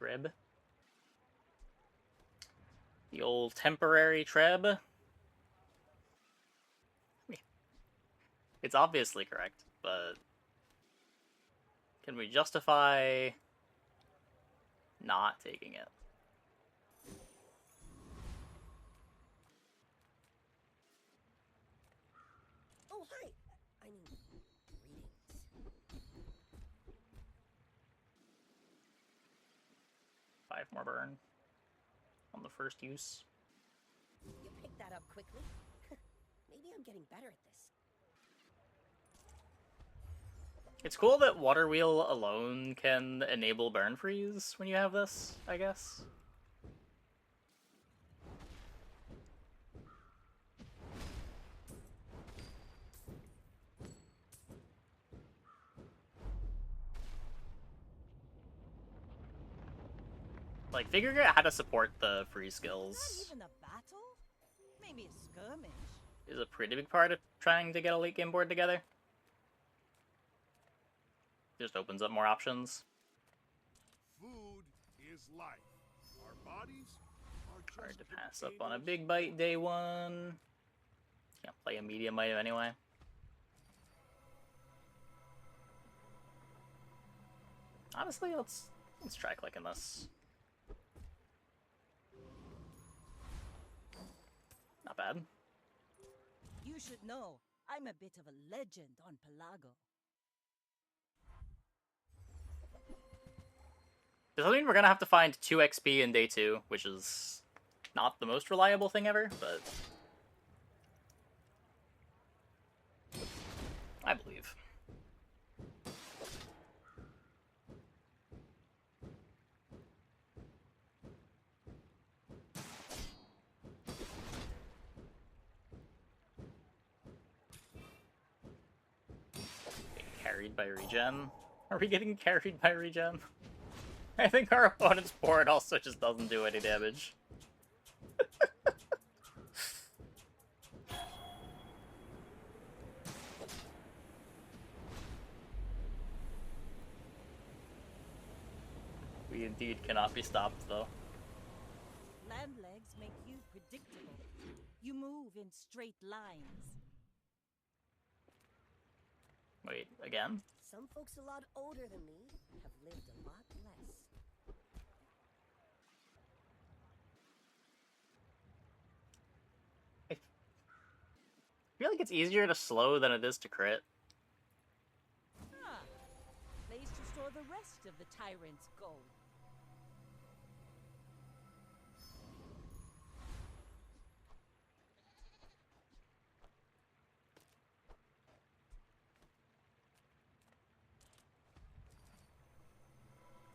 Treb. The old temporary Treb. It's obviously correct, but can we justify not taking it? Oh, hi! I mean, greetings. 5 more burn on the first use. You picked that up quickly. Maybe I'm getting better at this. It's cool that Water Wheel alone can enable burn freeze when you have this, I guess. Like, figuring out how to support the free skills Not even a battle? Maybe a skirmish. is a pretty big part of trying to get a late game board together. Just opens up more options. Food is life. Our bodies are just Hard to pass up on a big bite day one. Can't play a medium item anyway. Honestly, let's try clicking this. Not bad. You should know, I'm a bit of a legend on Pelago. Does that mean we're gonna have to find 2 XP in day 2, which is not the most reliable thing ever, but I believe. Getting carried by regen? Are we getting carried by regen? I think our opponent's board also just doesn't do any damage. We indeed cannot be stopped, though. Land legs make you predictable. You move in straight lines. Wait, again? Some folks a lot older than me have lived a lot less. I feel like it's easier to slow than it is to crit. Ah, place to store the rest of the tyrant's gold.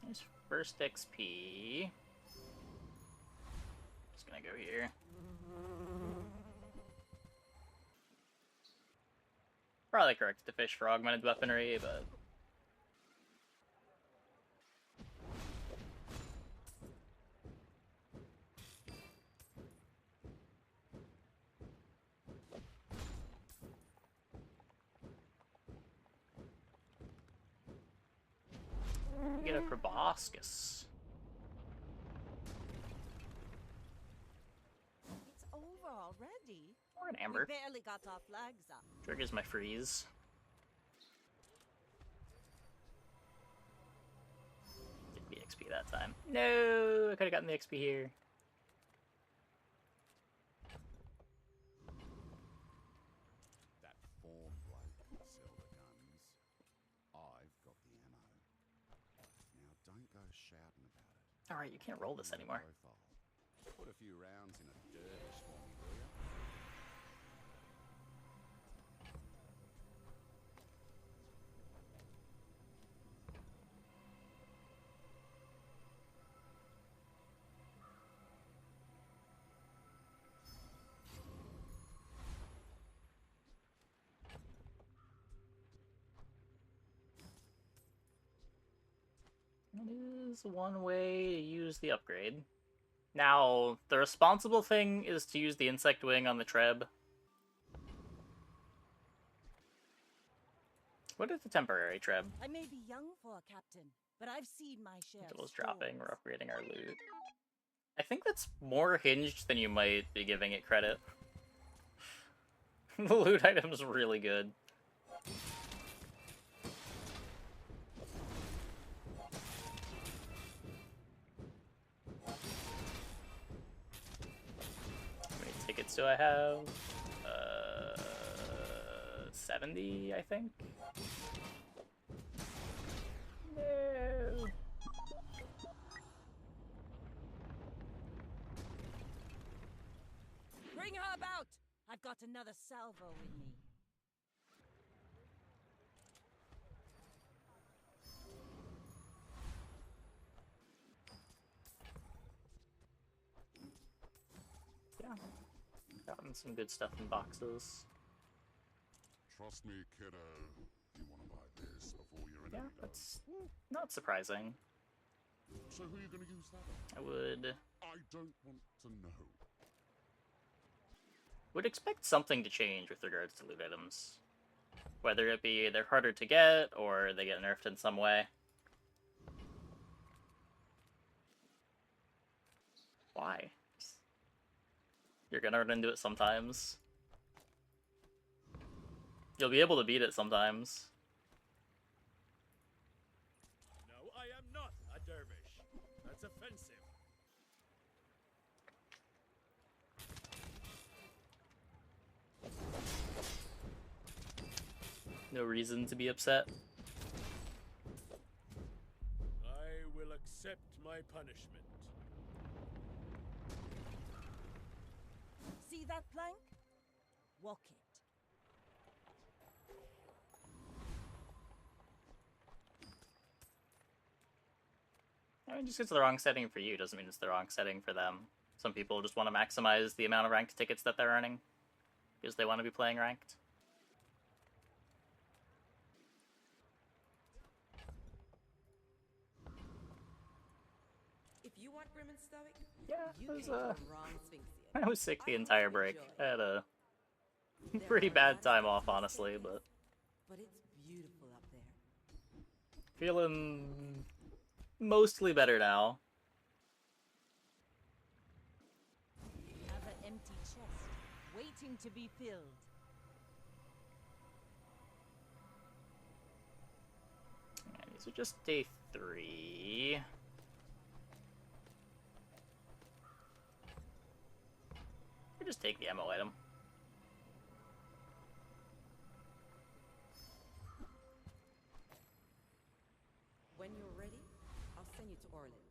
There's first XP. Just gonna go here. Probably correct to fish for augmented weaponry, but you get a proboscis. It's over already. Or an We amber. barely got our flags up. Triggers my freeze. Get the XP that time. No, I could have gotten the XP here. that form bloke can sell the guns. I've got the ammo. Now don't go shouting about it. Alright, you can't roll this anymore. Profile. Put a few rounds in a dervish for me, will ya? That is one way to use the upgrade. Now, the responsible thing is to use the insect wing on the Treb. What is the temporary trib? I may be young for a captain, but I've seen my share. It was dropping. We're upgrading our loot. I think that's more hinged than you might be giving it credit. The loot item is really good. How many tickets do I have? 70, I think. No. Bring her about! I've got another salvo in me. Yeah. Gotten some good stuff in boxes. Trust me, kiddo. You want to buy this before your enemy Yeah, does. that's not surprising. So who are you going to use that on? I I don't want to know. would expect something to change with regards to loot items. Whether it be they're harder to get, or they get nerfed in some way. Why? You're gonna run into it sometimes. You'll be able to beat it sometimes. No, I am not a dervish. That's offensive. No reason to be upset. I will accept my punishment. See that plank? Walk it. I mean, just because it's the wrong setting for you doesn't mean it's the wrong setting for them. Some people just want to maximize the amount of ranked tickets that they're earning because they want to be playing ranked. If you want grim and stoic, Yeah, you it was, came to the wrong Sphinxian. I was sick the I hope entire you break. enjoy. I had a There pretty are a bad lot of time things off, to honestly, say, but but it's beautiful up there. feeling mostly better now. Have an empty chest, waiting to be filled. And these are just day 3. Or just take the ammo item. When you're ready, I'll send you to Orlin.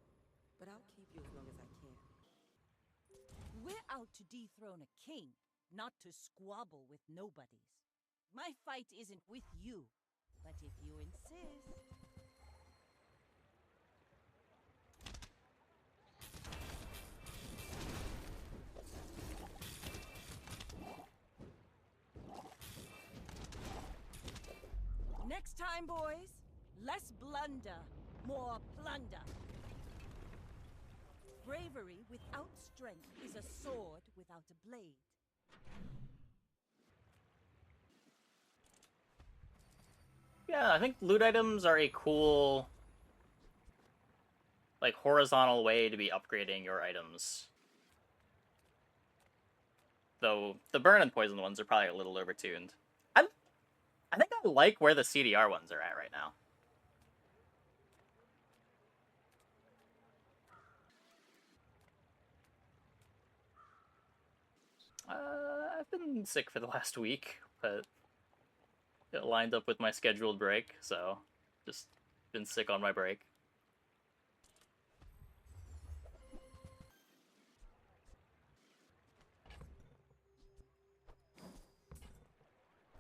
But I'll keep you as long as I can. We're out to dethrone a king, not to squabble with nobodies. My fight isn't with you, but if you insist. Next time, boys, less blunder, more plunder. Bravery without strength is a sword without a blade. Yeah, I think loot items are a cool, like, horizontal way to be upgrading your items. Though the burn and poison ones are probably a little overtuned. I think I like where the CDR ones are at right now. I've been sick for the last week, but it lined up with my scheduled break, so just been sick on my break.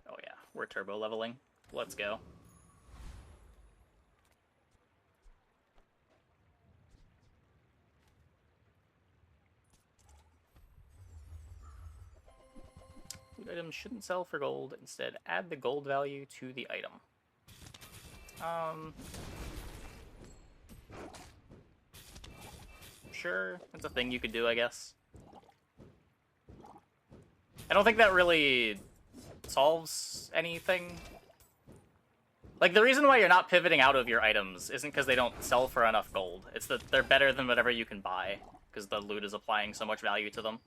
Oh yeah, we're turbo leveling. Let's go. Loot items shouldn't sell for gold. Instead, add the gold value to the item. Sure, that's a thing you could do, I guess. I don't think that really solves anything. Like, the reason why you're not pivoting out of your items isn't because they don't sell for enough gold. It's that they're better than whatever you can buy, because the loot is applying so much value to them.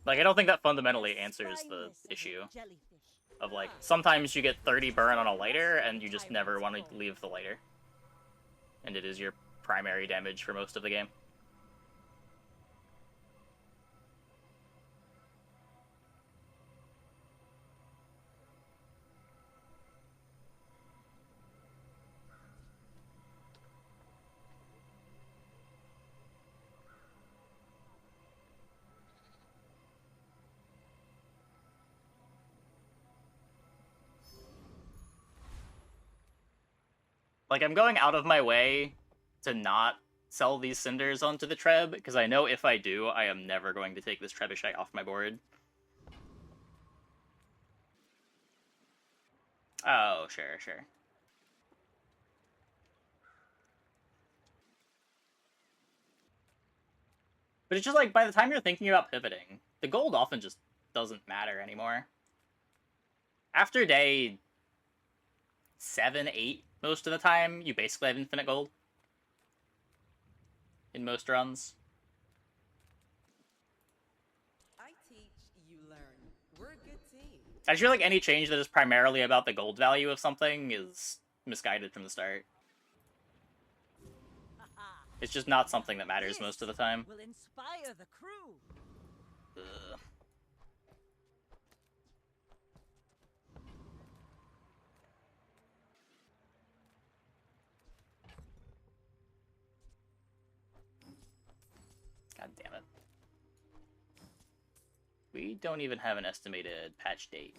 Like, I don't think that fundamentally answers the issue of, like, sometimes you get 30 burn on a lighter, and you just never want to leave the lighter. And it is your primary damage for most of the game. Like, I'm going out of my way to not sell these cinders onto the Treb, because I know if I do, I am never going to take this Trebuchet off my board. Oh, sure, sure. But it's just like, by the time you're thinking about pivoting, the gold often just doesn't matter anymore. After day 7, 8, most of the time, you basically have infinite gold. In most runs. I teach, you learn. We're a good team. I feel like any change that is primarily about the gold value of something is misguided from the start. It's just not something that matters most of the time. Will inspire the crew. Ugh. God damn it. We don't even have an estimated patch date.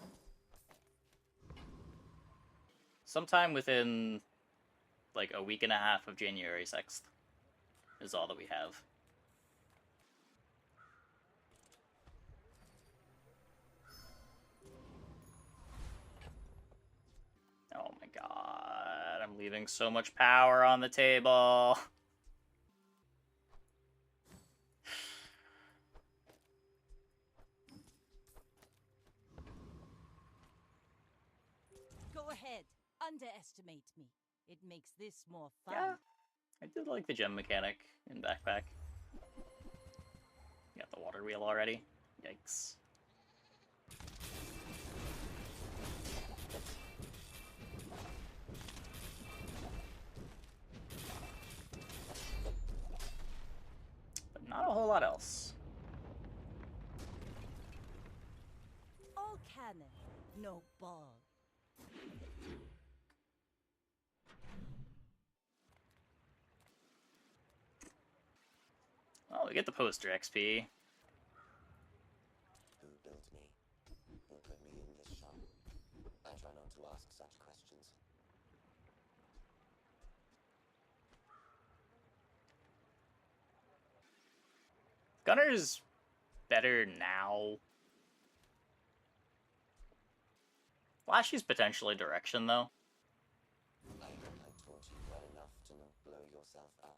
Sometime within, like, a week and a half of January 6th is all that we have. Oh my god, I'm leaving so much power on the table. Go ahead, underestimate me. It makes this more fun. Yeah, I did like the gem mechanic in Backpack. Got the water wheel already. Yikes. But not a whole lot else. All cannon, no ball. Oh, we get the poster XP. Who built me? Who put me in this shop? I try not to ask such questions. Gunner's better now. Flashy's potentially direction, though. I hope I taught you well enough to not blow yourself up.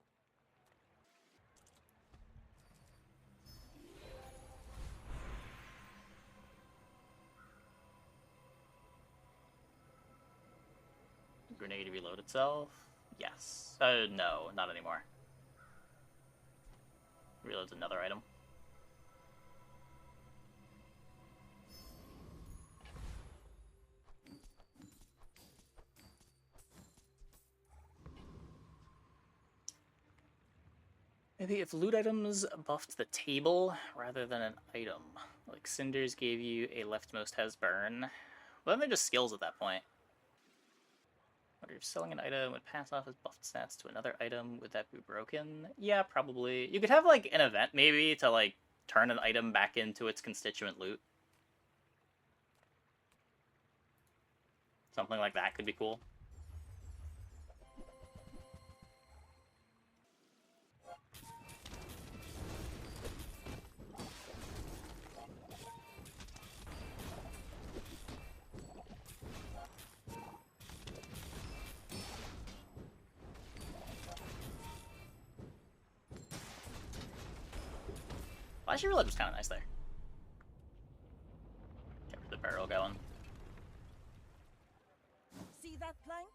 Grenade reload itself? Yes. No, not anymore. Reloads another item. Maybe if loot items buffed the table rather than an item. Like Cinders gave you a leftmost has burn. Well, then they're just skills at that point. Wonder if selling an item would pass off as buffed stats to another item, would that be broken? Yeah, probably. You could have like an event maybe to like turn an item back into its constituent loot. Something like that could be cool. Flashy roulette was kind of nice there. Kept the barrel going. See that plank?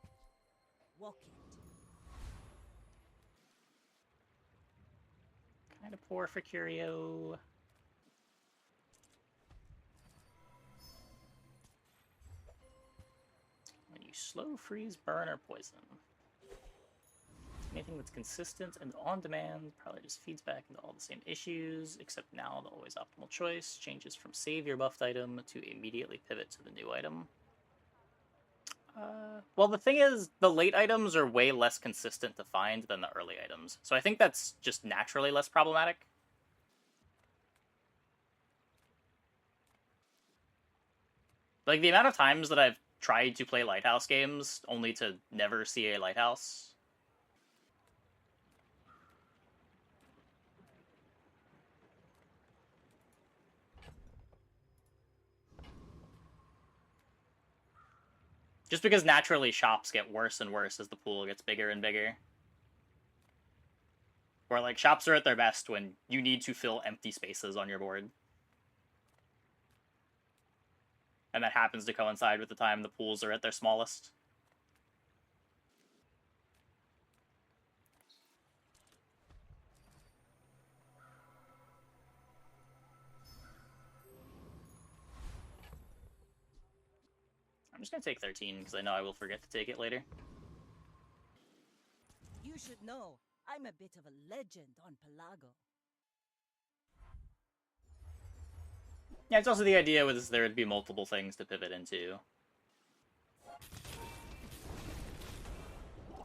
Walk it. Kind of poor for Curio. When you slow, freeze, burn, or poison. Anything that's consistent and on demand probably just feeds back into all the same issues, except now the always optimal choice changes from save your buffed item to immediately pivot to the new item. Well, the thing is, the late items are way less consistent to find than the early items, so I think that's just naturally less problematic. Like, the amount of times that I've tried to play Lighthouse games only to never see a Lighthouse. Just because naturally shops get worse and worse as the pool gets bigger and bigger. Or, like, shops are at their best when you need to fill empty spaces on your board. And that happens to coincide with the time the pools are at their smallest. I'm just gonna take 13, because I know I will forget to take it later. You should know, I'm a bit of a legend on Pelago. Yeah, it's also the idea was there would be multiple things to pivot into.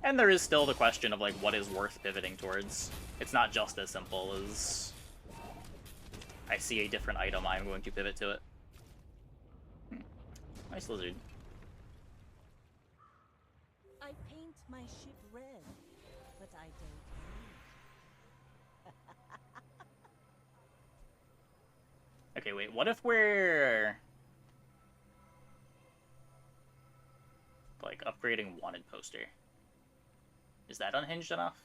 And there is still the question of, like, what is worth pivoting towards. It's not just as simple as I see a different item, I'm going to pivot to it. Nice lizard. I paint my ship red, but I don't Okay, wait, what if we're... like, upgrading wanted poster? Is that unhinged enough?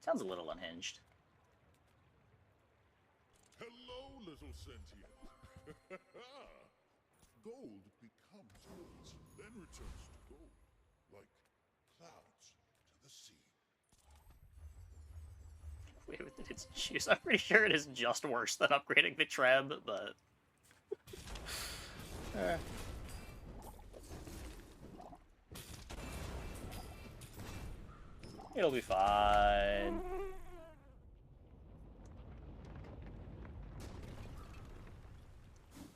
Sounds a little unhinged. Hello, little sentient. Gold becomes gold, then returns to gold, like clouds to the sea. Wait, with its juice, I'm pretty sure it is just worse than upgrading the Treb, but... It'll be fine.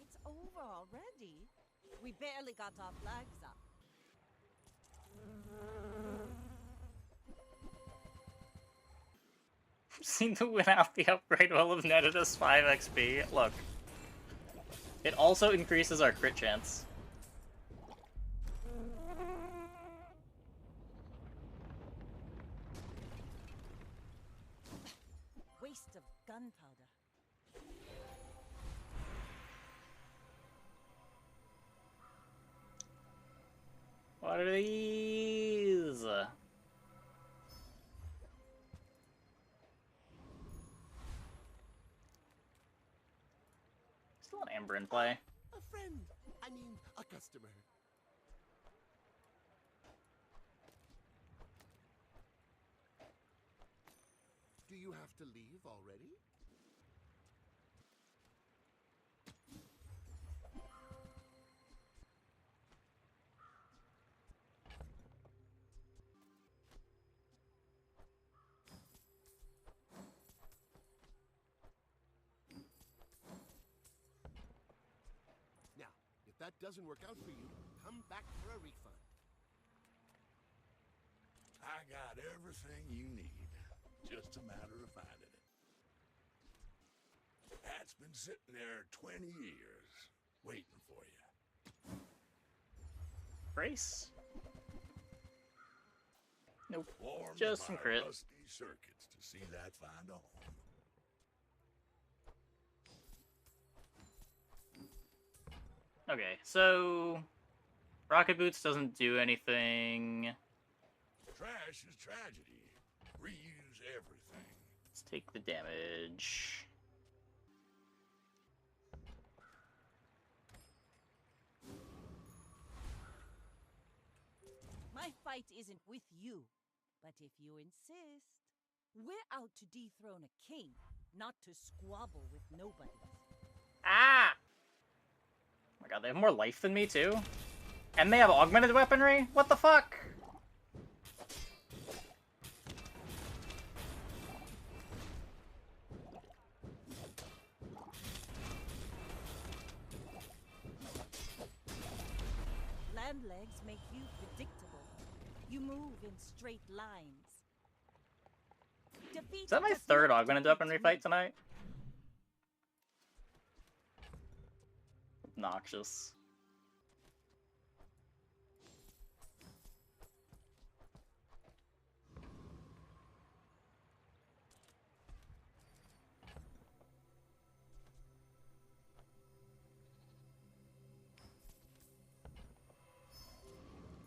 It's over already. We barely got our flags up. Seem to win out the upgrade will have netted us 5 XP. Look. It also increases our crit chance. Waste of gunpowder. What are these? Still an Amber in play. A friend. I mean, a customer. Do you have to leave already? Now, if that doesn't work out for you, come back for a refund. I got everything you need. Just a matter of finding it. That's been sitting there 20 years, waiting for you. Brace? Nope. Warms Just some my crit. rusty circuits to see that find a home. Okay, so... Rocket Boots doesn't do anything. Trash is tragedy. Reuse everything. Let's take the damage. My fight isn't with you, but if you insist, we're out to dethrone a king, not to squabble with nobodies. Ah! Oh my god, they have more life than me, too? And they have augmented weaponry? What the fuck? Land legs make you predictable. You move in straight lines. Is that my third augmented weaponry fight tonight? Noxious.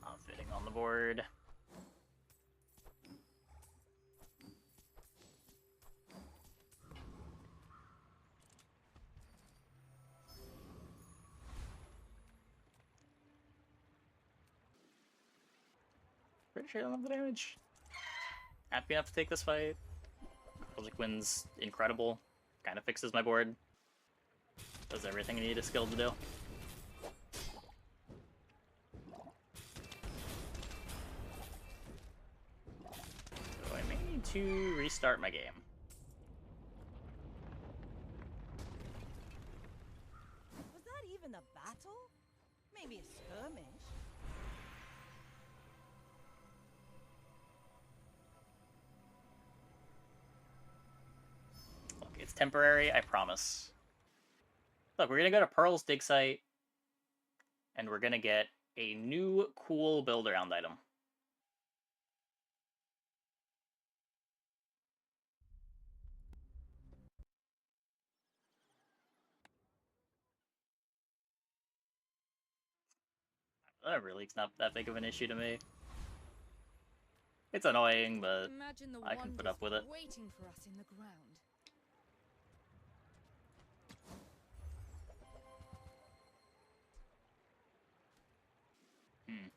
Not fitting on the board. Pretty sure I don't have the damage. Happy enough to take this fight. Project Wind's incredible. Kind of fixes my board. Does everything you need a skill to do. So I may need to restart my game. Was that even a battle? Maybe a skirmish? Look, it's temporary, I promise. Look, we're gonna go to Pearl's dig site, and we're gonna get a new cool build-around item. Really, it's not that big of an issue to me. It's annoying, but Imagine the I can put up with it. waiting for us in the ground. Hmm.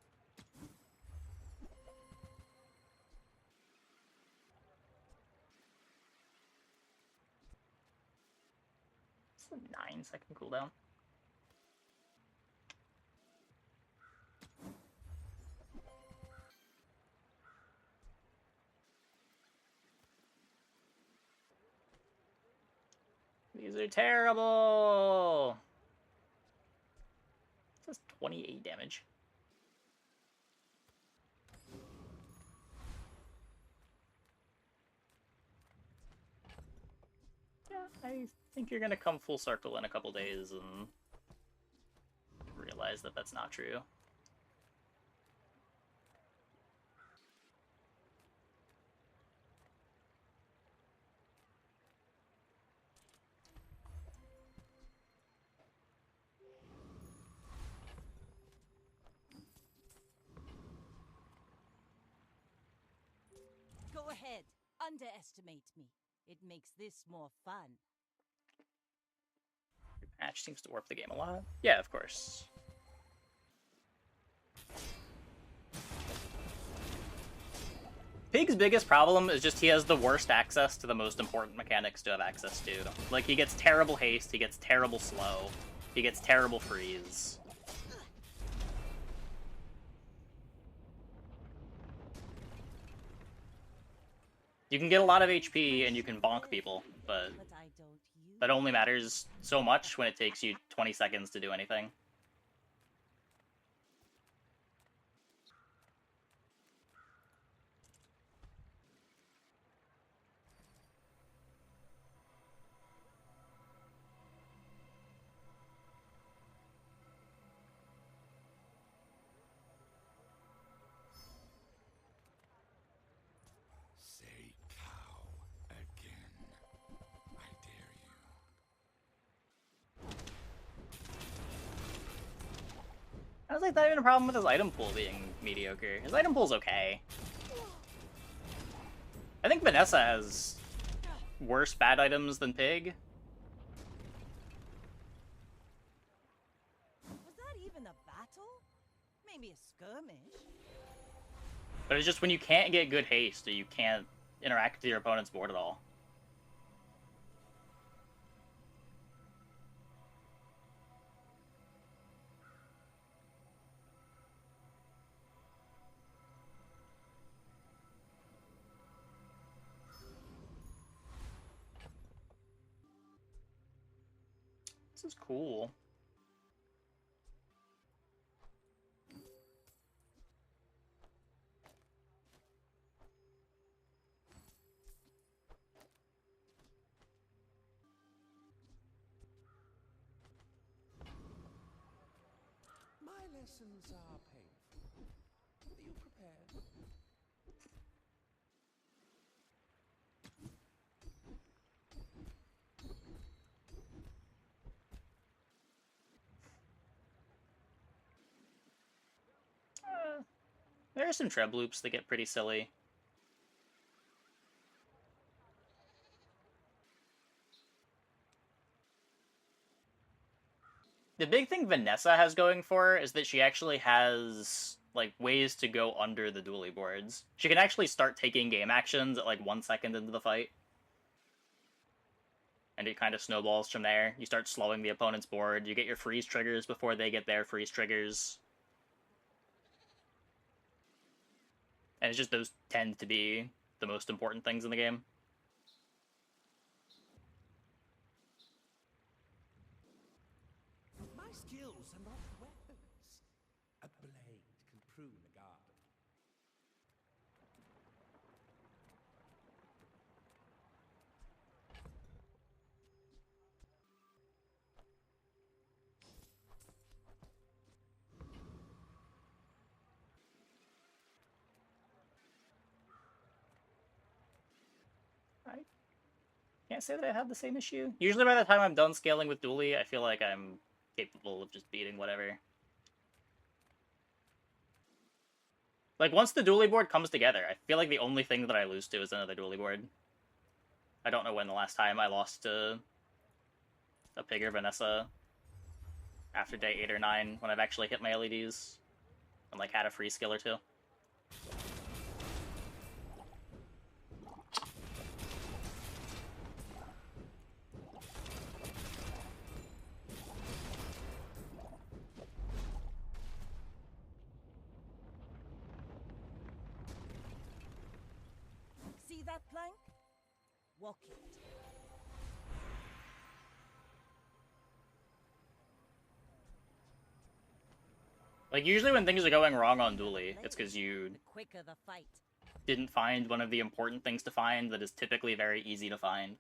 It's a 9-second cooldown. These are terrible! It says 28 damage. Yeah, I think you're gonna come full circle in a couple days and realize that that's not true. Go ahead, underestimate me. It makes this more fun. Your patch seems to warp the game a lot. Yeah, of course. Pig's biggest problem is just he has the worst access to the most important mechanics to have access to. Like, he gets terrible haste, he gets terrible slow, he gets terrible freeze. You can get a lot of HP and you can bonk people, but But I don't use that only matters so much when it takes you 20 seconds to do anything. Say cow again. I dare you. Honestly, not even a problem with his item pool being mediocre. His item pool's okay. I think Vanessa has worse bad items than Pig. Was that even a battle? Maybe a skirmish. But it's just when you can't get good haste, or you can't interact with your opponent's board at all. This is cool. My lessons are painful. Are you prepared? There are some treb loops that get pretty silly. The big thing Vanessa has going for her is that she actually has like ways to go under the dually boards. She can actually start taking game actions at like 1 second into the fight. And it kind of snowballs from there. You start slowing the opponent's board, you get your freeze triggers before they get their freeze triggers. And it's just those tend to be the most important things in the game. My skills are not weapons. A blade can prune a garden. I can't say that I have the same issue. Usually by the time I'm done scaling with dually, I feel like I'm capable of just beating whatever. Like, once the dually board comes together, I feel like the only thing that I lose to is another dually board. I don't know when the last time I lost to a Pig or Vanessa after day 8 or 9 when I've actually hit my LEDs and, like, had a free skill or two. See that plank? Walk it. Like, usually when things are going wrong on dually, it's because you The quicker the fight. didn't find one of the important things to find that is typically very easy to find.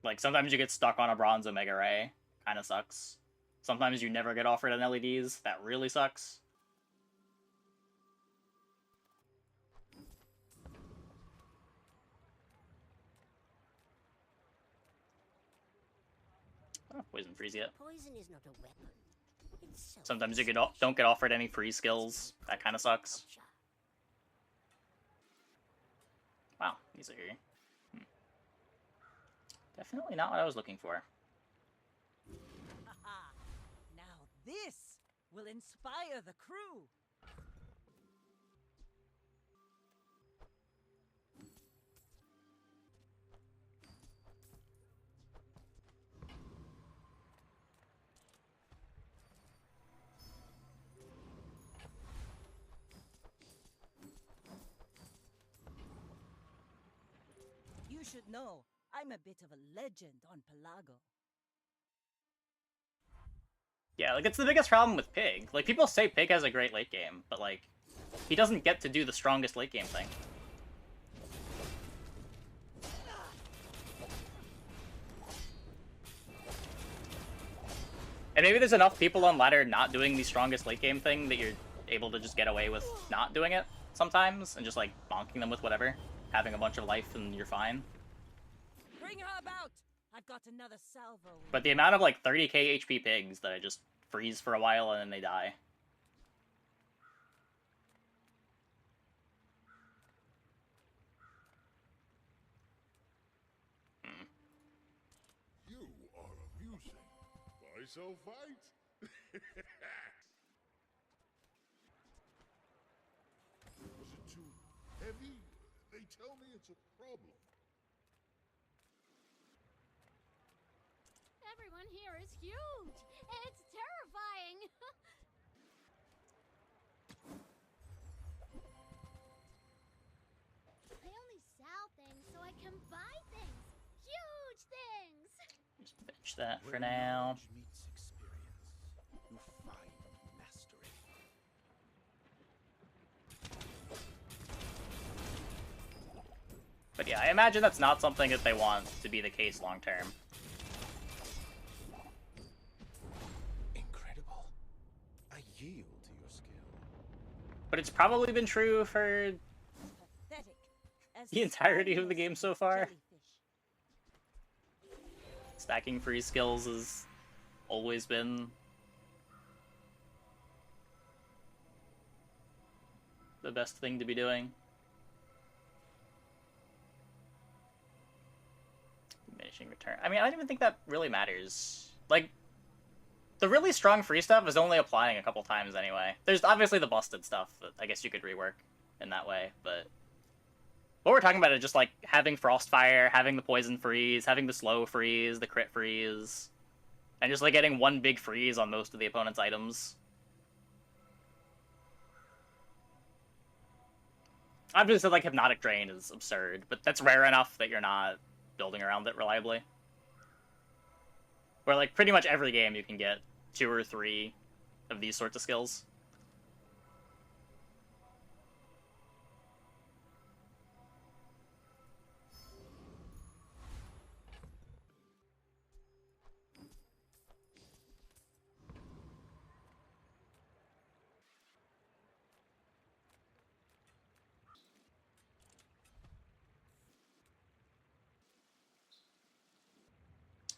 Like, sometimes you get stuck on a bronze Omega Ray. Kinda sucks. Sometimes you never get offered an LEDs. That really sucks. Oh, poison freeze yet. Poison is not a weapon. It's Sometimes you don't get offered any free skills. That kind of sucks. Wow, these are definitely not what I was looking for. Haha. Now this will inspire the crew. You should know, I'm a bit of a legend on Pelago. Yeah, like, it's the biggest problem with Pig. Like, people say Pig has a great late game, but, like, he doesn't get to do the strongest late game thing. And maybe there's enough people on ladder not doing the strongest late game thing that you're able to just get away with not doing it sometimes, and just, like, bonking them with whatever. Having a bunch of life and you're fine. Bring her about! I've got another salvo. But the amount of, like, 30k HP pigs that I just freeze for a while and then they die. You are amusing. Why so fight? Was it too heavy? They tell me it's a problem. Everyone here is huge. It's terrifying. I only sell things so I can buy things. Huge things. Just fetch that for now. Knowledge meets experience. You find mastery. But yeah, I imagine that's not something that they want to be the case long term. Incredible. I yield to your skill. But it's probably been true for Pathetic. As the entirety of the spineless game as so a far. jellyfish. Stacking free skills has always been the best thing to be doing. Diminishing return. I mean, I don't even think that really matters. Like, the really strong free stuff is only applying a couple times anyway. There's obviously the busted stuff that I guess you could rework in that way, but what we're talking about is just like having Frostfire, having the poison freeze, having the slow freeze, the crit freeze, and just like getting one big freeze on most of the opponent's items. Obviously, like, Hypnotic Drain is absurd, but that's rare enough that you're not building around it reliably. Where, like, pretty much every game you can get 2 or 3 of these sorts of skills.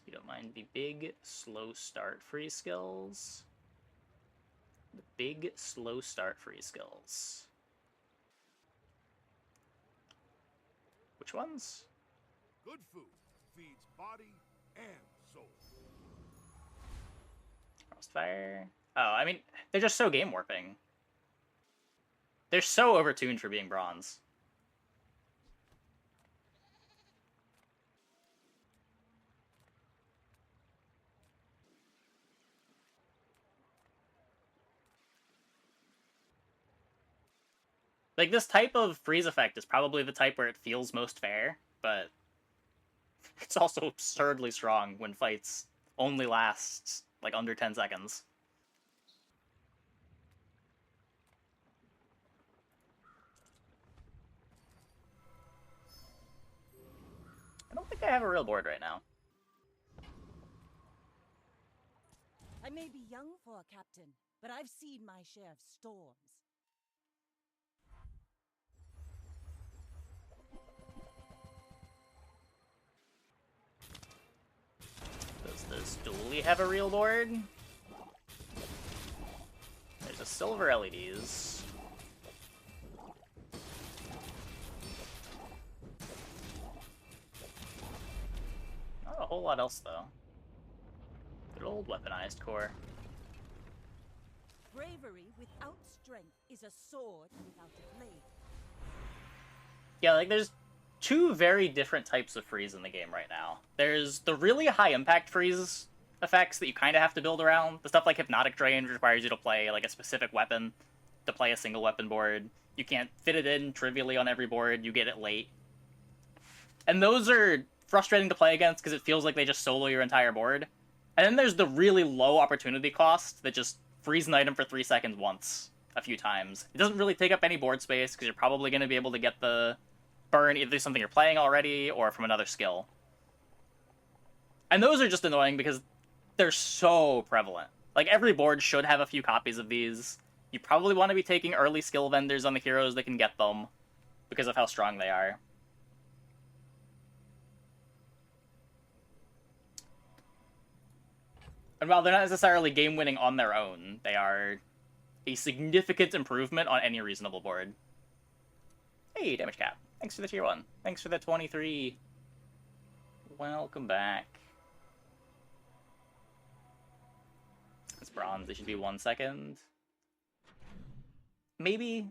You don't mind the big, slow start free skills? The big, slow start free skills. Which ones? Good food feeds body and soul. Frostfire? Oh, I mean, they're just so game warping. They're so overtuned for being bronze. Like, this type of freeze effect is probably the type where it feels most fair, but it's also absurdly strong when fights only last, like, under 10 seconds. I don't think I have a real board right now. I may be young for a captain, but I've seen my share of storms. Does this dually have a real board? There's a silver LEDs. Not a whole lot else, though. Good old weaponized core. Bravery without strength is a sword without a blade. Yeah, like, there's 2 very different types of freeze in the game right now. There's the really high impact freeze effects that you kind of have to build around. The stuff like Hypnotic Drain requires you to play, like, a specific weapon to play a single weapon board. You can't fit it in trivially on every board. You get it late. And those are frustrating to play against because it feels like they just solo your entire board. And then there's the really low opportunity cost that just freeze an item for 3 seconds once a few times. It doesn't really take up any board space because you're probably going to be able to get the burn either something you're playing already or from another skill. And those are just annoying because they're so prevalent. Like, every board should have a few copies of these. You probably want to be taking early skill vendors on the heroes that can get them because of how strong they are. And while they're not necessarily game-winning on their own, they are a significant improvement on any reasonable board. Hey, Damage Cap. Thanks for the tier 1. Thanks for the 23. Welcome back. It's bronze. It should be 1 second. Maybe.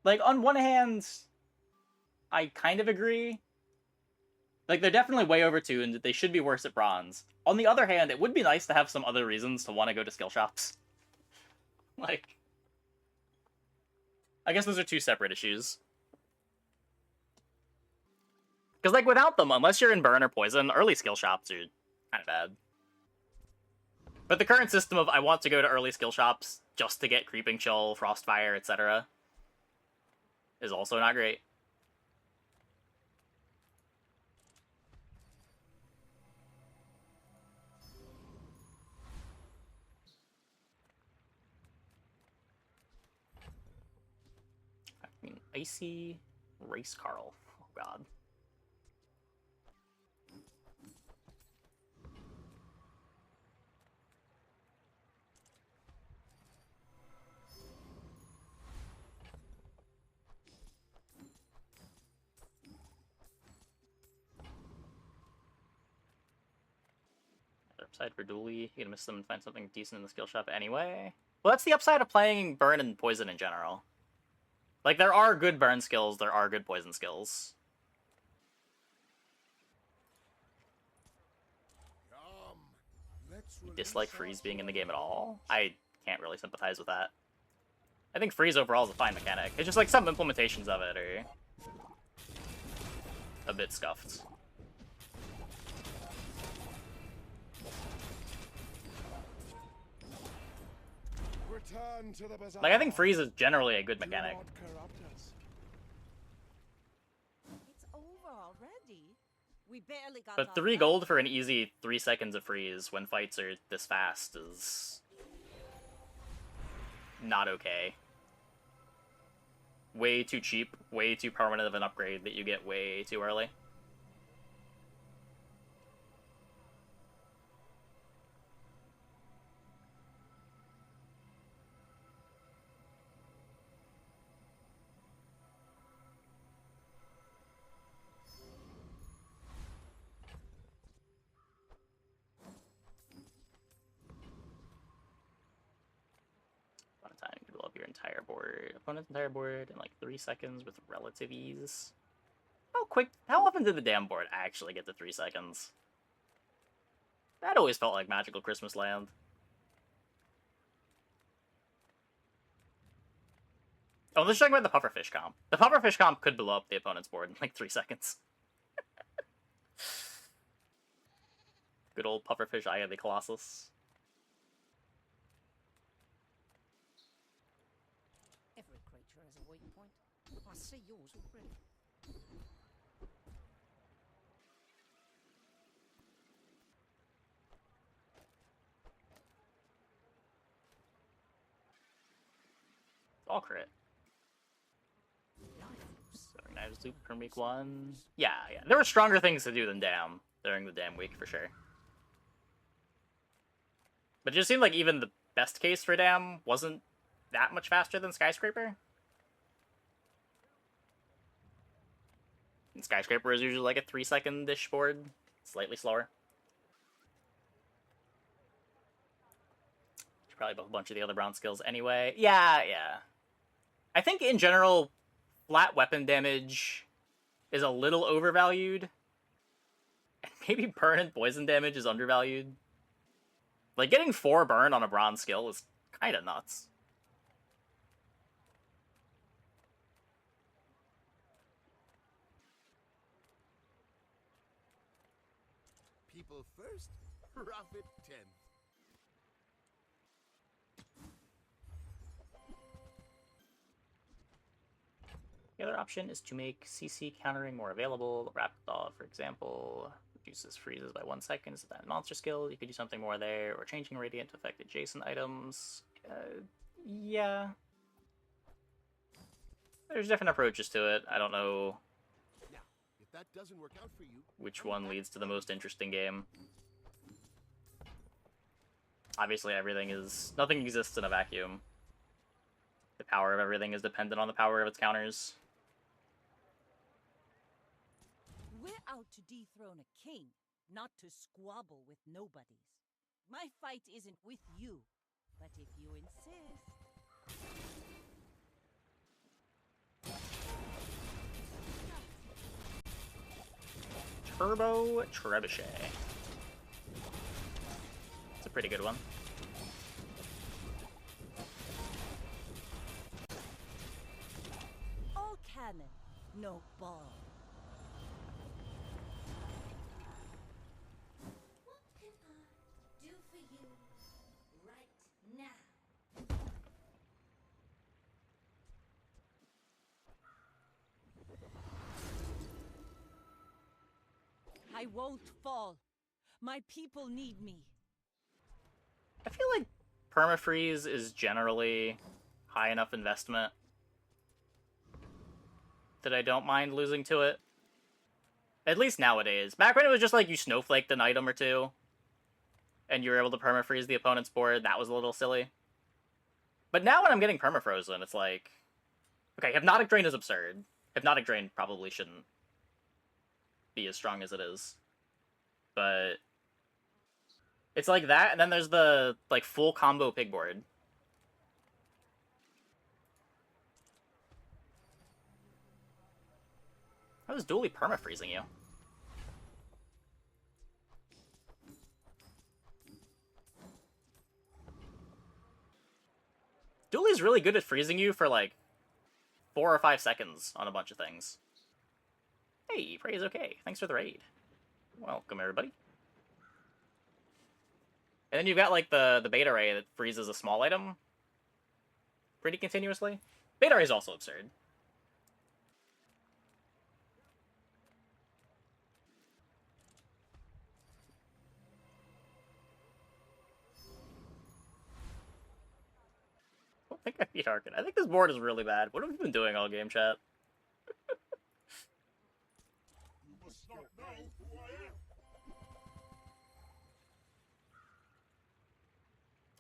Like, on one hand, I kind of agree. Like, they're definitely way overtuned. They should be worse at bronze. On the other hand, it would be nice to have some other reasons to want to go to skill shops. Like, I guess those are two separate issues. Because, like, without them, unless you're in burn or poison, early skill shops are kind of bad. But the current system of I want to go to early skill shops just to get Creeping Chill, Frostfire, etc. is also not great. I mean, Icy Race Carl. Oh god. Upside for Dooley, you're gonna miss them and find something decent in the skill shop anyway. Well, that's the upside of playing burn and poison in general. Like, there are good burn skills, there are good poison skills. You dislike freeze being in the game at all? I can't really sympathize with that. I think freeze overall is a fine mechanic. It's just like some implementations of it are a bit scuffed. Return to the Bazaar. Like, I think freeze is generally a good mechanic. It's over already. We barely got But off 3 guard. gold for an easy 3 seconds of freeze when fights are this fast is not okay. Way too cheap, way too permanent of an upgrade that you get way too early. Time you can blow up your entire board, opponent's entire board in like 3 seconds with relative ease. How often did the damn board actually get to 3 seconds? That always felt like Magical Christmas Land. Oh, let's talk about the pufferfish comp. The pufferfish comp could blow up the opponent's board in like 3 seconds. Good old pufferfish Eye of the Colossus. Every creature has a weak point. I see yours already. All crit. Knives Loop from week 1. Yeah. There were stronger things to do than Dam during the Dam week, for sure. But it just seemed like even the best case for Dam wasn't that much faster than Skyscraper. And Skyscraper is usually like a 3 second-ish board. Slightly slower. Should probably buff a bunch of the other brown skills anyway. Yeah. I think in general, flat weapon damage is a little overvalued. And maybe burn and poison damage is undervalued. Like, getting 4 burn on a bronze skill is kind of nuts. People first, profit 10th. The other option is to make CC countering more available. Rapid Thaw, for example, reduces freezes by 1 second. Is that a monster skill? You could do something more there, or changing Radiant to affect adjacent items. Yeah. There's different approaches to it. I don't know Now, if that doesn't work out for you, which come one back leads to the for most interesting game. Obviously, nothing exists in a vacuum. The power of everything is dependent on the power of its counters. We're out to dethrone a king, not to squabble with nobodies. My fight isn't with you, but if you insist. Turbo Trebuchet. It's a pretty good one. All cannon, no ball. What can I do for you right now? I won't fall. My people need me. I feel like permafreeze is generally high enough investment that I don't mind losing to it. At least nowadays. Back when it was just like you snowflaked an item or two and you were able to permafreeze the opponent's board, that was a little silly. But now when I'm getting permafrozen, it's like... Okay, Hypnotic Drain is absurd. Hypnotic Drain probably shouldn't be as strong as it is. But... it's like that, and then there's the, like, full combo pig board. I was dually permafreezing you. Dooley's really good at freezing you for, like, 4 or 5 seconds on a bunch of things. Hey, Prey is okay. Thanks for the raid. Welcome, everybody. And then you've got, like, the Beta Ray that freezes a small item pretty continuously. Beta Ray is also absurd. I don't think I beat Arkin. I think this board is really bad. What have we been doing all game, chat? You must not know who I am.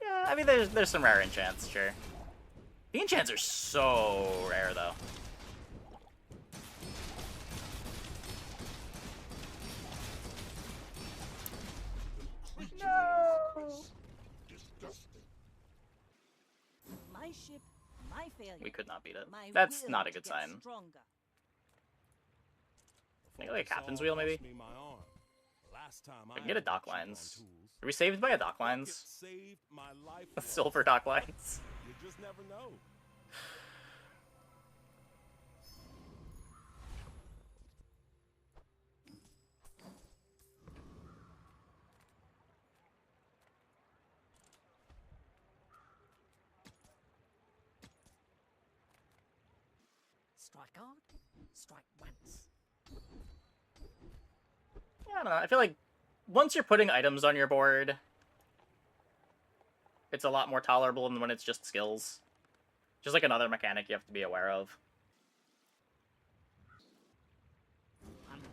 Yeah, I mean, there's some rare enchants, sure. The enchants are so rare, though. No! Disgusting. My ship, my failure. We could not beat it. My That's will not a to good get sign. Stronger. Can I get, like, a captain's wheel, maybe? I can get a dock lines. Are we saved by a dock lines? Silver dock lines. You just never know. Strike hard, strike once. Yeah, I don't know. I feel like once you're putting items on your board, it's a lot more tolerable than when it's just skills. Just like another mechanic you have to be aware of. Almost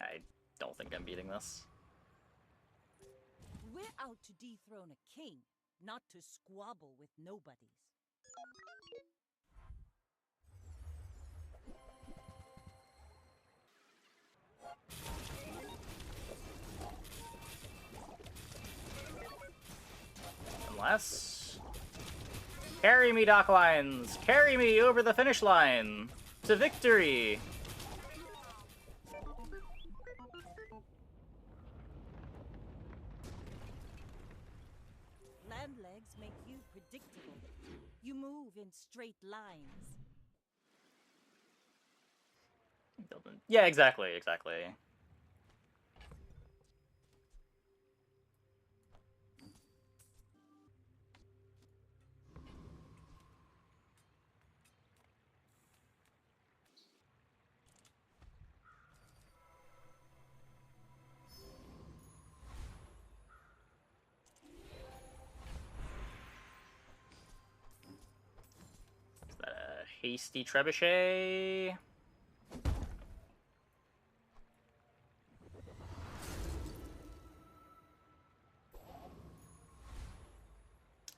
ready. I don't think I'm beating this. We're out to dethrone a king, not to squabble with nobodies. Unless... Carry me, dock lines! Carry me over the finish line! To victory! Land legs make you predictable. You move in straight lines. Yeah, exactly, exactly. Hasty trebuchet.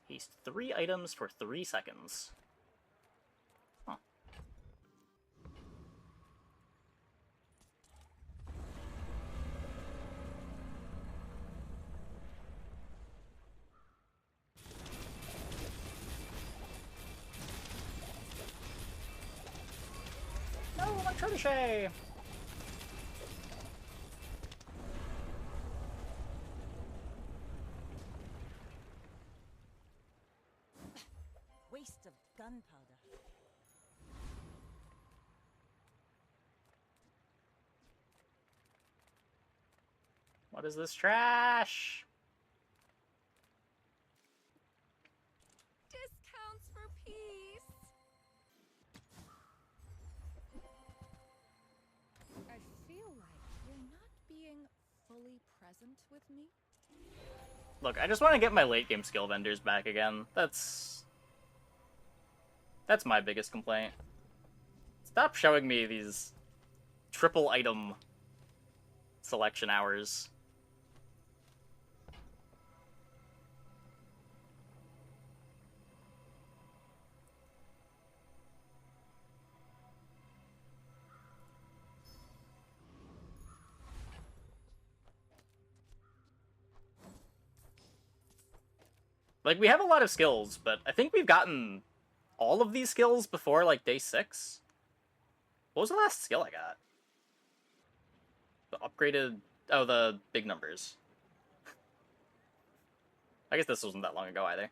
Haste 3 items for 3 seconds. Huh. No, my trebuchet! Waste of gunpowder. What is this trash? Discounts for peace. I feel like you're not being fully present with me. Look, I just want to get my late game skill vendors back again. That's my biggest complaint. Stop showing me these triple item selection hours. Like, we have a lot of skills, but I think we've gotten all of these skills before, like, day 6. What was the last skill I got? The upgraded... Oh, the big numbers. I guess this wasn't that long ago, either.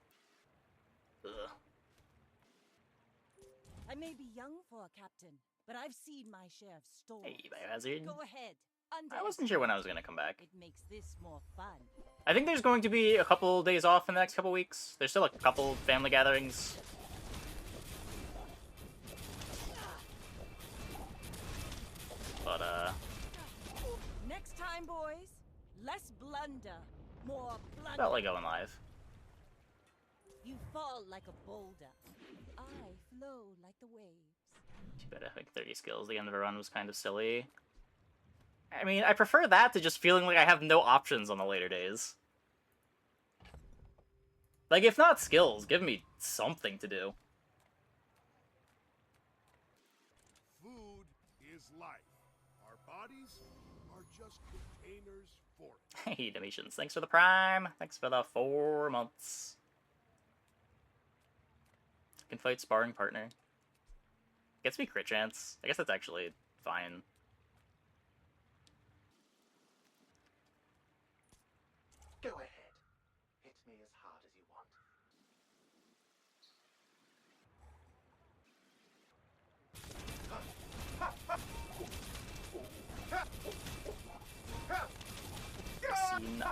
Ugh. I may be young for a captain, but I've seen my share of storms. Hey, Biohazard. Go ahead. I wasn't sure when I was going to come back. It makes this more fun. I think there's going to be a couple days off in the next couple weeks. There's still a couple family gatherings. But, Next time, boys, less blunder, more blunder. felt like going live. You fall like a boulder. I flow like the waves. Too bad I think 30 skills. The end of a run was kind of silly. I mean, I prefer that to just feeling like I have no options on the later days. Like, if not skills, give me something to do. Food is life. Our bodies are just containers for it. Hey, Demetians, thanks for the prime. Thanks for the 4 months. Can fight sparring partner. Gets me crit chance. I guess that's actually fine. Go ahead. Hit me as hard as you want.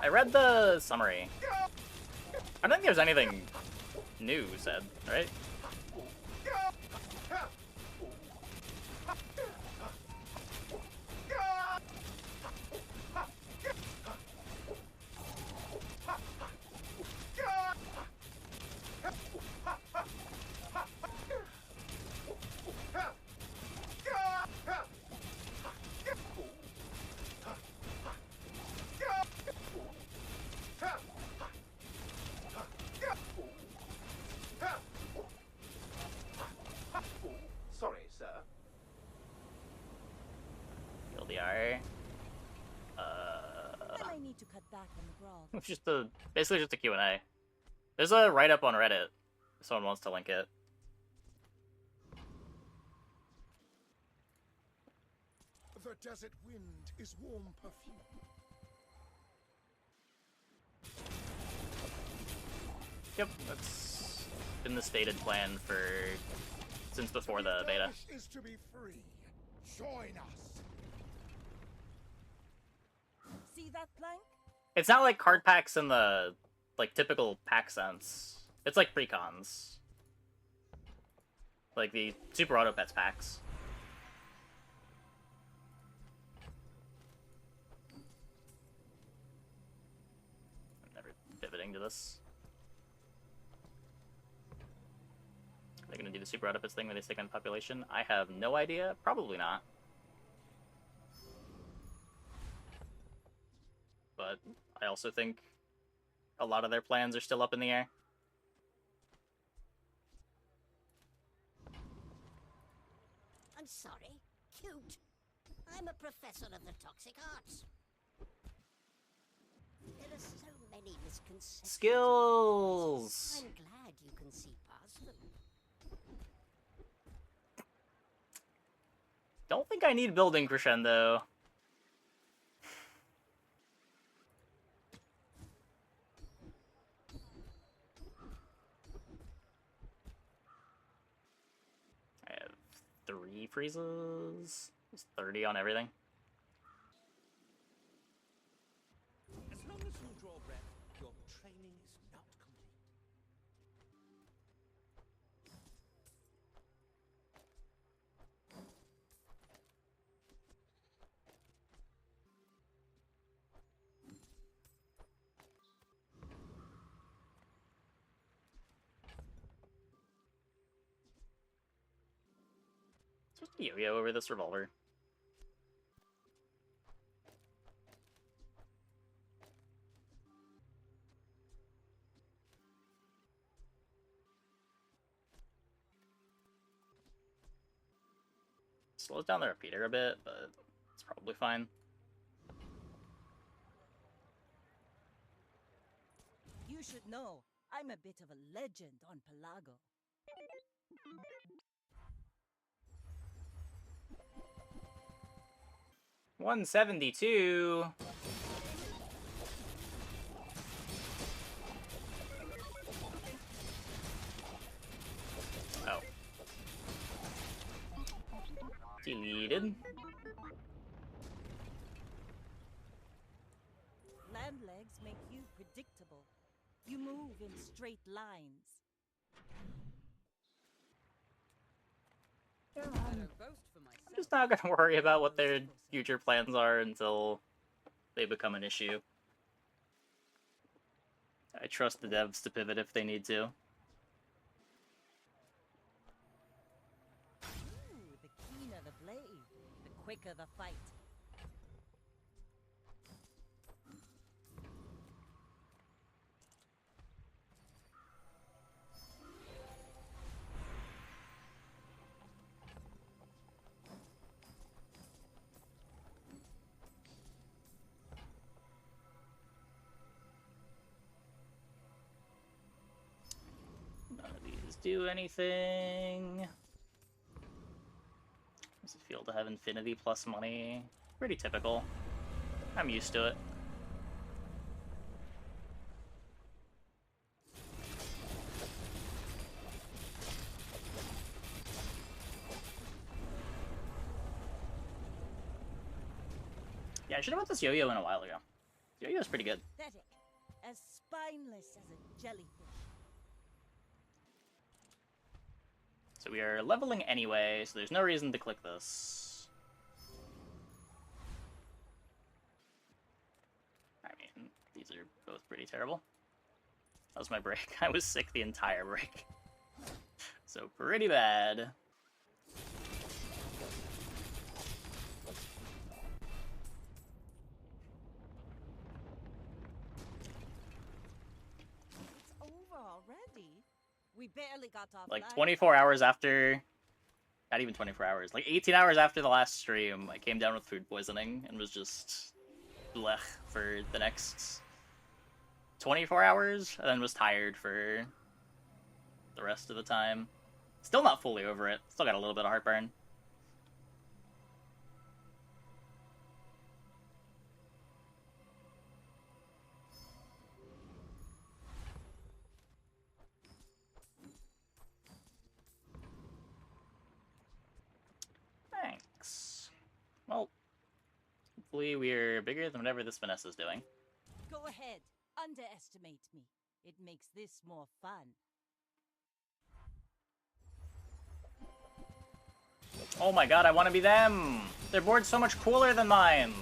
I read the summary. I don't think there's anything new said, right? Sorry, sir. LDR. I may need to cut back on the grog. It's basically just a Q&A. There's a write-up on Reddit, if someone wants to link it. The desert wind is warm perfume. Yep, that's been the stated plan since before the beta. Is to be free. Join us. See that plank? It's not like card packs in the typical pack sense. It's like precons. Like the Super Auto Pets packs. I'm never pivoting to this. They're gonna do the super Oedipus thing when they segment the population? I have no idea. Probably not. But I also think a lot of their plans are still up in the air. I'm sorry. Cute. I'm a professor of the toxic arts. There are so many misconceptions. Skills! I'm glad you can see past them. Don't think I need building crescendo. I have 3 freezes. It's 30 on everything. As long as you draw breath, your training is not complete. Just a yo-yo over this revolver. Slows down the repeater a bit, but it's probably fine. You should know, I'm a bit of a legend on Pelago. 172. Oh. Deleted. Land legs make you predictable. You move in straight lines. I'm just not gonna worry about what their future plans are until they become an issue. I trust the devs to pivot if they need to. Ooh, the keener the blade, the quicker the fight. None of these do anything. Does it feel to have infinity plus money? Pretty typical. I'm used to it. Yeah, I should have bought this yo-yo in a while ago. Yo-yo's pretty good. Pathetic, as spineless as a jellyfish. So we are leveling anyway, so there's no reason to click this. I mean, these are both pretty terrible. That was my break. I was sick the entire break. So pretty bad. It's over already. We barely got off. Like live. 24 hours after, not even 24 hours, like 18 hours after the last stream, I came down with food poisoning and was just blech for the next 24 hours, and then was tired for the rest of the time. Still not fully over it. Still got a little bit of heartburn. Thanks. Well, hopefully we're bigger than whatever this Vanessa's doing. Go ahead, underestimate me. It makes this more fun. Oh my god, I want to be them! Their board's so much cooler than mine!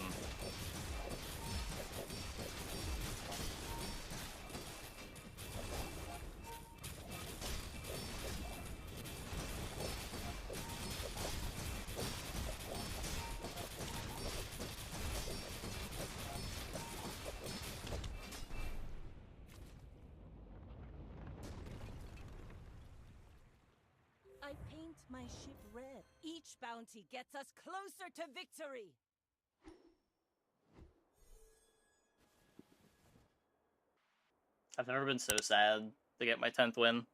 my ship red. Each bounty gets us closer to victory. I've never been so sad to get my 10th win.